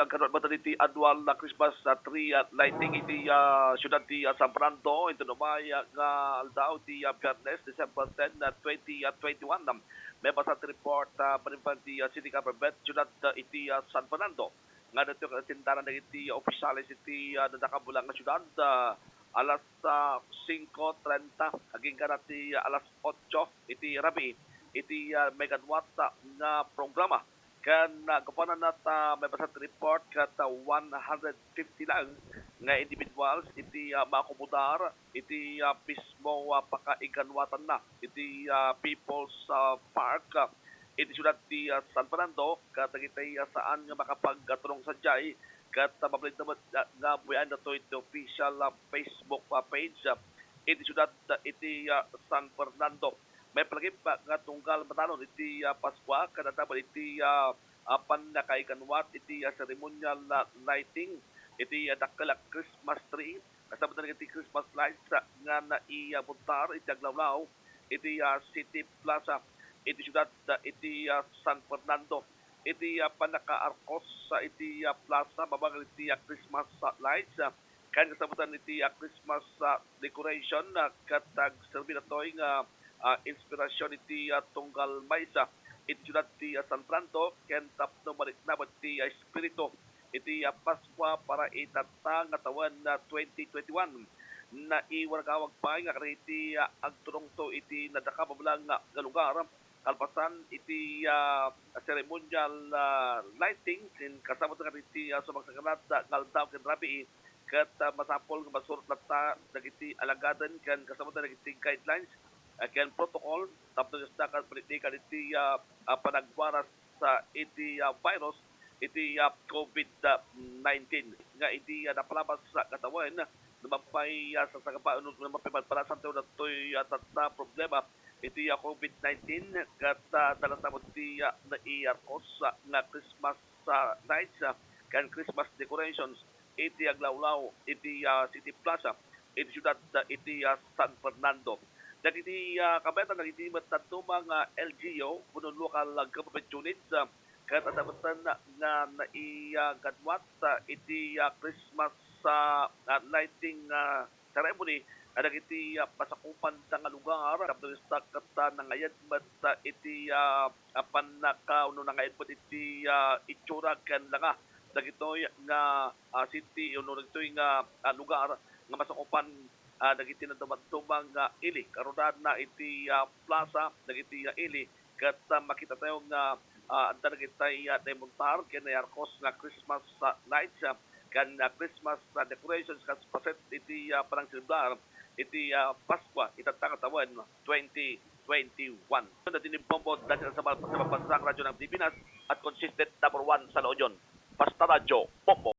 karon ba iti annual na Christmas tree lighting iti syudad ti San Fernando ito numaya nga aldaw ti Biyernes December 10 2021. May basa ti report panimpan ti City Government syudad iti San Fernando nga dito katindaran na iti opisyalis iti nadakabulang nga syudad alas 5:30 aging kana ti alas 8 iti rabi iti megawatt nga programa kan kapanan nata may basa report kat 150 lang nga individuals iti makomodar iti mismo pakaiganwatan na iti People's Park iti syudad ti San Fernando kat itay saan nga makapagtulong sadyay kat mabalid naman nga buyan na to iti official Facebook page iti syudad iti San Fernando. May palagip nga tunggal matanon iti Paskwa kadataban iti panakaikanwat iti ceremonial lighting iti dakkel Christmas tree kasama na iti Christmas lights nga naibuntar iti aglawlaw iti City Plaza iti syudad iti San Fernando iti panaka-arkos sa iti plaza babagal iti Christmas lights kan kasabutan iti Christmas decoration katag serbi na toy nga inspirasyon iti tunggal maysa iti syudad ti San Fernando ken tapno balik na ti espiritu iti Paskwa para itatang nga tawen na 2021 na iwargawag pa nga iti agtulong to iti nadaka babalang nga lugar kalpasan iti ceremonial lighting ken kasama nga iti sumagsagalat ngaldaw ken rabi ket masapol nga masurot ta dagiti alagaden ken kasama dagiti guidelines ken protocol tapno sa politikan iti panagwaras sa iti virus iti COVID-19 nga iti napalabas sa katawan nampay sa sagapaan para sa taon na to'y tatna problema iti COVID-19 kat dalasabot iti naiarkos nga Christmas nights kan Christmas decorations iti aglawlaw iti City Plaza iti syudad iti San Fernando. Dagiti kabayan dagiti matatuma nga LGU puno local government units kat adamatan nga naigadwat iti Christmas lighting ceremony dagiti pasakupan sa nga lugar kapno sa kata nangayad mat iti panaka uno nangayad iti itsura ken langa dagitoy nga city uno dagitoy nga lugar nga masakupan dagiti na tumang ili karunan na iti plaza dagiti ili kat makita tayo nga anda dagiti demontar ken arkos nga Christmas lights kan Christmas decorations kas paset iti parang silbar iti Paskwa itatang tawen 2021. Na tinibombod dahil sa bansang radyo ng Pilipinas at consistent number 1 sa La Union. Basta Radyo, Popo.